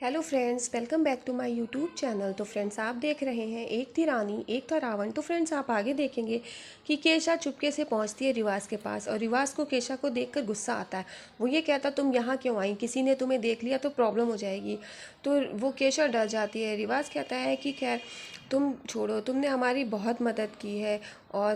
Hello friends, welcome back to my YouTube channel. तो friends, आप देख रहे हैं एक थी रानी एक था रावण। तो फ्रेंड्स, आप आगे देखेंगे कि केशा चुपके से पहुंचती है रिवाज के पास और रिवाज को केशा को देखकर गुस्सा आता है। वो ये कहता, तुम यहाँ क्यों आई, किसी ने तुम्हें देख लिया तो प्रॉब्लम हो जाएगी। तो वो केशा डर जाती है। रिवाज कहता है कि खैर तुम छोड़ो, तुमने हमारी बहुत मदद की है और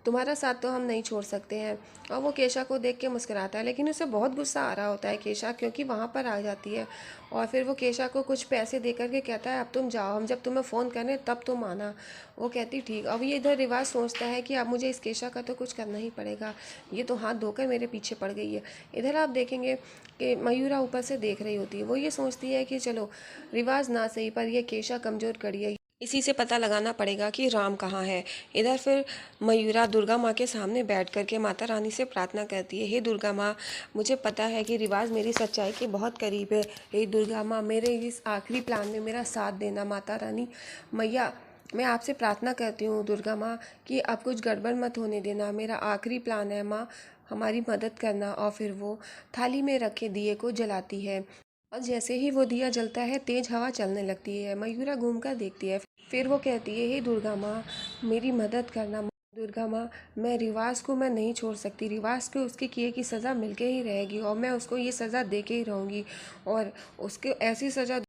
तुम्हारा साथ तो हम नहीं छोड़ सकते हैं। और वो केशा को देख के मुस्कुराता है, लेकिन उसे बहुत गुस्सा आ रहा होता है केशा, क्योंकि वहाँ पर आ जाती है और फिर वो केशा को कुछ पैसे दे करके कहता है अब तुम जाओ, हम जब तुम्हें फ़ोन करें तब तुम आना। वो कहती ठीक। अब ये इधर रिवाज सोचता है कि अब मुझे इस केशा का तो कुछ करना ही पड़ेगा, ये तो हाथ धोकर मेरे पीछे पड़ गई है। इधर आप देखेंगे कि मयूरा ऊपर से देख रही होती है। वो ये सोचती है कि चलो रिवाज ना सही पर यह केशा कमज़ोर कड़ी है, इसी से पता लगाना पड़ेगा कि राम कहाँ है। इधर फिर मयूरा दुर्गा माँ के सामने बैठ करके माता रानी से प्रार्थना करती है, हे दुर्गा माँ, मुझे पता है कि रिवाज मेरी सच्चाई के बहुत करीब है। हे दुर्गा माँ, मेरे इस आखिरी प्लान में मेरा साथ देना। माता रानी मैया, मैं आपसे प्रार्थना करती हूँ दुर्गा माँ कि अब कुछ गड़बड़ मत होने देना, मेरा आखिरी प्लान है माँ, हमारी मदद करना। और फिर वो थाली में रखे दिए को जलाती है और जैसे ही वो दिया जलता है तेज हवा चलने लगती है। मयूरा घूमकर देखती है, फिर वो कहती है, हे दुर्गा माँ, मेरी मदद करना। दुर्गा माँ, मैं नहीं छोड़ सकती। रिवाज को उसके किए की सज़ा मिलके ही रहेगी और मैं उसको ये सज़ा दे के ही रहूँगी और उसके ऐसी सज़ा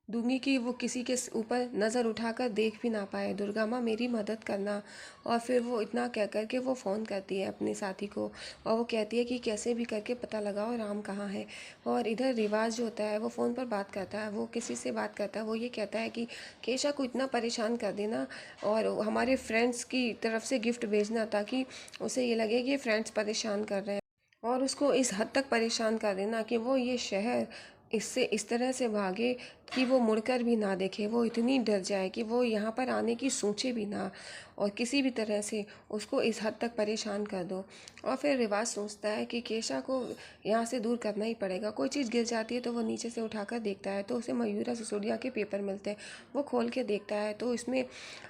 दूंगी कि वो किसी के ऊपर नज़र उठाकर देख भी ना पाए। दुर्गा माँ, मेरी मदद करना। और फिर वो इतना कह कर के वो फ़ोन करती है अपने साथी को और वो कहती है कि कैसे भी करके पता लगाओ राम कहाँ है। और इधर रिवाज जो होता है वो फ़ोन पर बात करता है, वो किसी से बात करता है। वो ये कहता है कि केशा को इतना परेशान कर देना और हमारे फ्रेंड्स की तरफ से गिफ्ट भेजना ताकि उसे ये लगे कि फ्रेंड्स परेशान कर रहे हैं, और उसको इस हद तक परेशान कर देना कि वो ये शहर इससे इस तरह से भागे कि वो मुड़कर भी ना देखे, वो इतनी डर जाए कि वो यहाँ पर आने की सोचे भी ना, और किसी भी तरह से उसको इस हद तक परेशान कर दो। और फिर रिवाज सोचता है कि केशा को यहाँ से दूर करना ही पड़ेगा। कोई चीज़ गिर जाती है तो वो नीचे से उठाकर देखता है तो उसे मयूरा सिसोदिया के पेपर मिलते हैं। वो खोल के देखता है तो इसमें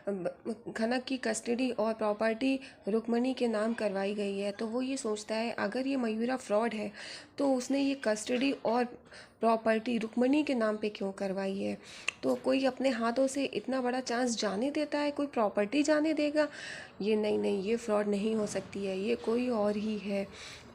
खनक की कस्टडी और प्रॉपर्टी रुक्मणी के नाम करवाई गई है। तो वो ये सोचता है अगर ये मयूरा फ्रॉड है तो उसने ये कस्टडी और प्रॉपर्टी रुक्मणी के नाम पे क्यों करवाई है। तो कोई अपने हाथों से इतना बड़ा चांस जाने देता है, कोई प्रॉपर्टी जाने देगा? ये नहीं नहीं, ये फ्रॉड नहीं हो सकती है, ये कोई और ही है,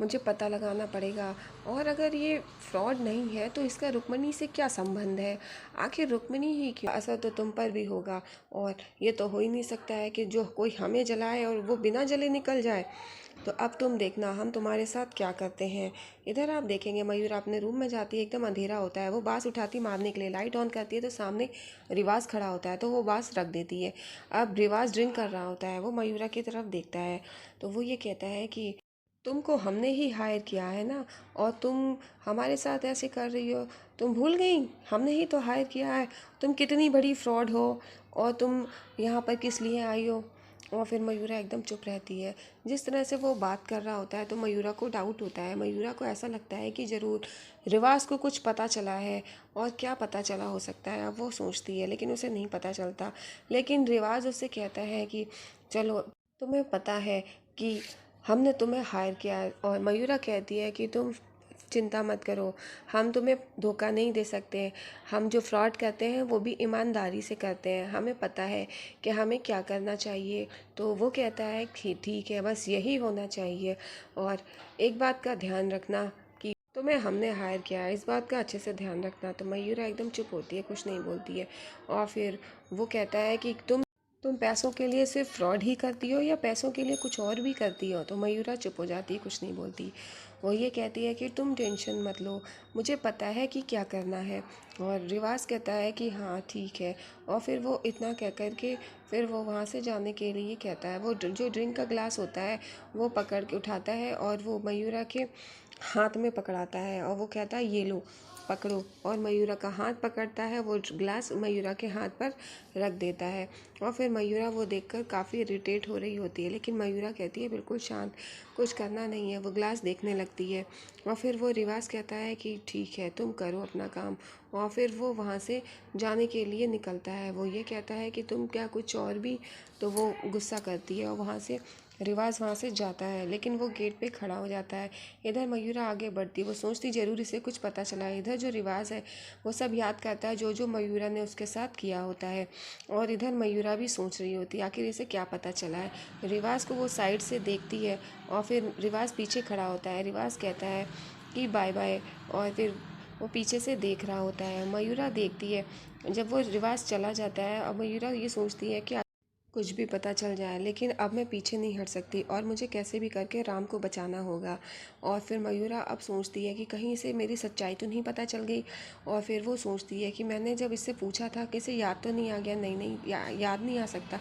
मुझे पता लगाना पड़ेगा। और अगर ये फ्रॉड नहीं है तो इसका रुक्मणी से क्या संबंध है, आखिर रुक्मणी ही क्यों? असर तो तुम पर भी होगा और ये तो हो ही नहीं सकता है कि जो कोई हमें जलाए और वो बिना जले निकल जाए। तो अब तुम देखना हम तुम्हारे साथ क्या करते हैं। इधर आप देखेंगे मयूर अपने रूम में जाती है, एकदम अंधेरा होता है। वो बाँस उठाती मारने के लिए, लाइट ऑन करती है तो सामने रिवाज खड़ा होता है तो वो बाँस रख देती है। अब रिवाज ड्रिंक कर रहा होता है, वो मयूरा की तरफ देखता है तो वो ये कहता है कि तुमको हमने ही हायर किया है ना, और तुम हमारे साथ ऐसे कर रही हो, तुम भूल गई हमने ही तो हायर किया है, तुम कितनी बड़ी फ्रॉड हो और तुम यहाँ पर किस लिए आई हो। और फिर मयूरा एकदम चुप रहती है। जिस तरह से वो बात कर रहा होता है तो मयूरा को डाउट होता है, मयूरा को ऐसा लगता है कि ज़रूर रिवाज को कुछ पता चला है, और क्या पता चला हो सकता है अब वो सोचती है, लेकिन उसे नहीं पता चलता। लेकिन रिवाज उससे कहता है कि चलो, तुम्हें पता है कि हमने तुम्हें हायर किया है। और मयूरा कहती है कि तुम चिंता मत करो, हम तुम्हें धोखा नहीं दे सकते। हम जो फ्रॉड करते हैं वो भी ईमानदारी से करते हैं, हमें पता है कि हमें क्या करना चाहिए। तो वो कहता है कि ठीक है, बस यही होना चाहिए, और एक बात का ध्यान रखना कि तुम्हें हमने हायर किया है, इस बात का अच्छे से ध्यान रखना। तो मयूरा एकदम चुप होती है, कुछ नहीं बोलती है। और फिर वो कहता है कि तुम पैसों के लिए सिर्फ फ्रॉड ही करती हो या पैसों के लिए कुछ और भी करती हो। तो मयूरा चुप हो जाती है, कुछ नहीं बोलती। वो ये कहती है कि तुम टेंशन मत लो, मुझे पता है कि क्या करना है। और रिवाज कहता है कि हाँ ठीक है। और फिर वो इतना कह कर के फिर वो वहाँ से जाने के लिए कहता है, वो जो ड्रिंक का ग्लास होता है वो पकड़ के उठाता है और वो मयूरा के हाथ में पकड़ाता है और वो कहता है ये लो पकड़ो, और मयूरा का हाथ पकड़ता है, वो ग्लास मयूरा के हाथ पर रख देता है। और फिर मयूरा वो देखकर काफ़ी इरिटेट हो रही होती है, लेकिन मयूरा कहती है बिल्कुल शांत, कुछ करना नहीं है। वो ग्लास देखने लगती है और फिर वो रिवाज कहता है कि ठीक है तुम करो अपना काम। और फिर वो वहाँ से जाने के लिए निकलता है। वो ये कहता है कि तुम क्या कुछ और भी, तो वो गुस्सा करती है और वहाँ से रिवाज वहाँ से जाता है, लेकिन वो गेट पे खड़ा हो जाता है। इधर मयूरा आगे बढ़ती है, वो सोचती जरूर इसे कुछ पता चला है। इधर जो रिवाज है वो सब याद करता है जो मयूरा ने उसके साथ किया होता है। और इधर मयूरा भी सोच रही होती है आखिर इसे क्या पता चला है। रिवाज को वो साइड से देखती है और फिर रिवाज पीछे खड़ा होता है। रिवाज कहता है कि बाय बाय, और फिर वो पीछे से देख रहा होता है। मयूरा देखती है जब वो रिवाज चला जाता है, और मयूरा ये सोचती है कि कुछ भी पता चल जाए, लेकिन अब मैं पीछे नहीं हट सकती और मुझे कैसे भी करके राम को बचाना होगा। और फिर मयूरा अब सोचती है कि कहीं इसे मेरी सच्चाई तो नहीं पता चल गई। और फिर वो सोचती है कि मैंने जब इससे पूछा था कि इसे याद तो नहीं आ गया। नहीं नहीं, याद नहीं आ सकता।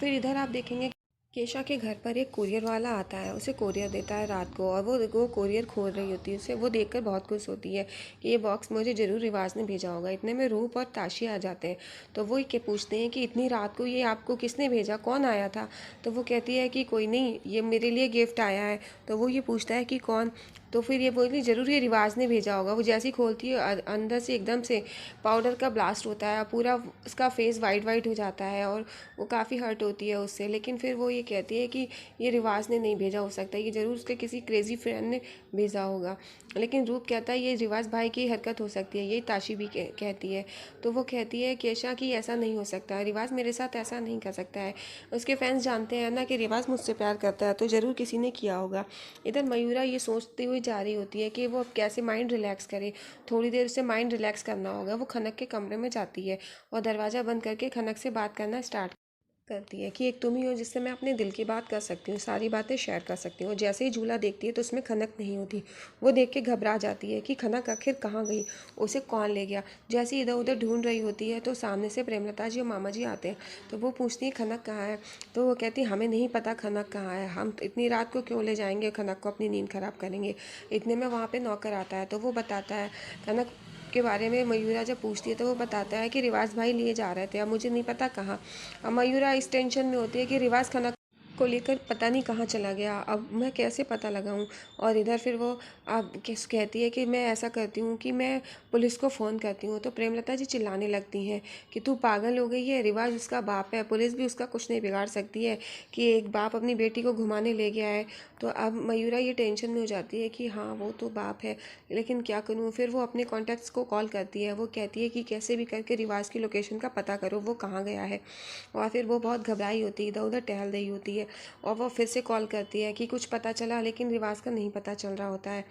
फिर इधर आप देखेंगे केशा के घर पर एक कोरियर वाला आता है, उसे कोरियर देता है रात को, और वो कोरियर खोल रही होती है। उसे वो देखकर बहुत खुश होती है कि ये बॉक्स मुझे ज़रूर रिवाज ने भेजा होगा। इतने में रूप और ताशी आ जाते हैं। तो वो के पूछते हैं कि इतनी रात को ये आपको किसने भेजा, कौन आया था। तो वो कहती है कि कोई नहीं, ये मेरे लिए गिफ्ट आया है। तो वो ये पूछता है कि कौन। तो फिर ये बोलती ज़रूर ये रिवाज ने भेजा होगा। वो जैसी खोलती है अंदर से एकदम से पाउडर का ब्लास्ट होता है, पूरा उसका फेस वाइट वाइट हो जाता है और वो काफ़ी हर्ट होती है उससे। लेकिन फिर वो ये कहती है कि ये रिवाज ने नहीं भेजा हो सकता, ये ज़रूर उसके किसी क्रेजी फ्रेंड ने भेजा होगा। लेकिन रूप कहता है ये रिवाज भाई की हरकत हो सकती है, यही ताशी भी कहती है। तो वो कहती है केशा कि ऐसा नहीं हो सकता, रिवाज मेरे साथ ऐसा नहीं कर सकता है। उसके फैंस जानते हैं ना कि रिवाज मुझसे प्यार करता है, तो ज़रूर किसी ने किया होगा। इधर मयूरा ये सोचते हुए जा रही होती है कि वो अब कैसे माइंड रिलैक्स करे। थोड़ी देर उसे माइंड रिलैक्स करना होगा। वो खनक के कमरे में जाती है और दरवाज़ा बंद करके खनक से बात करना स्टार्ट करती है कि एक तुम ही हो जिससे मैं अपने दिल की बात कर सकती हूँ, सारी बातें शेयर कर सकती हूँ। जैसे ही झूला देखती है तो उसमें खनक नहीं होती। वो देख के घबरा जाती है कि खनक आखिर कहाँ गई, उसे कौन ले गया। जैसे ही इधर उधर ढूंढ रही होती है तो सामने से प्रेमलता जी और मामा जी आते हैं। तो वो पूछती है खनक कहाँ है। तो वो कहती है हमें नहीं पता खनक कहाँ है, हम इतनी रात को क्यों ले जाएंगे खनक को, अपनी नींद खराब करेंगे। इतने में वहाँ पे नौकर आता है, तो वो बताता है खनक के बारे में। मयूरा जब पूछती है तो वो बताता है कि रिवाज भाई लिए जा रहे थे, अब मुझे नहीं पता कहाँ। अब मयूरा इस टेंशन में होती है कि रिवाज खन्ना को लेकर पता नहीं कहाँ चला गया, अब मैं कैसे पता लगाऊं। और इधर फिर वो अब किस कहती है कि मैं ऐसा करती हूँ कि मैं पुलिस को फ़ोन करती हूँ। तो प्रेमलता जी चिल्लाने लगती हैं कि तू पागल हो गई है, रिवाज उसका बाप है, पुलिस भी उसका कुछ नहीं बिगाड़ सकती है कि एक बाप अपनी बेटी को घुमाने ले गया है। तो अब मयूरा ये टेंशन में हो जाती है कि हाँ वो तो बाप है, लेकिन क्या करूँ। फिर वो अपने कॉन्टैक्ट्स को कॉल करती है। वो कहती है कि कैसे भी करके रिवाज की लोकेशन का पता करो, वो कहाँ गया है। और फिर वो बहुत घबराई होती है, इधर उधर टहल रही होती है। और वो फिर से कॉल करती है कि कुछ पता चला, लेकिन रिवाज का नहीं पता चल रहा होता है।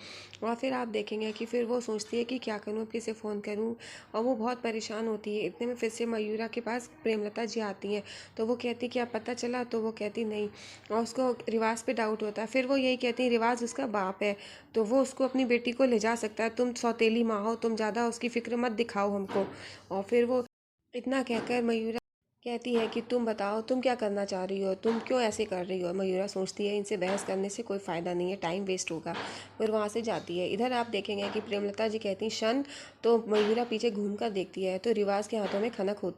और फिर आप देखेंगे कि फिर वो सोचती है कि क्या करूँ, किसे फ़ोन करूँ। और वो बहुत परेशान होती है। इतने में फिर से मयूरा के पास प्रेमलता जी आती हैं। तो वो कहती क्या पता चला, तो वो कहती नहीं। और उसको रिवाज पे डाउट होता है। फिर वो यही कहती है रिवाज उसका बाप है, तो वो उसको अपनी बेटी को ले जा सकता है। तुम सौतेली माँ हो, तुम ज़्यादा उसकी फिक्र मत दिखाओ हमको। और फिर वो इतना कहकर मयूरा कहती है कि तुम बताओ तुम क्या करना चाह रही हो, तुम क्यों ऐसे कर रही हो। मयूरा सोचती है इनसे बहस करने से कोई फ़ायदा नहीं है, टाइम वेस्ट होगा। फिर वहाँ से जाती है। इधर आप देखेंगे कि प्रेमलता जी कहती शन, तो मयूरा पीछे घूम कर देखती है तो रिवाज के हाथों में खनक होती है।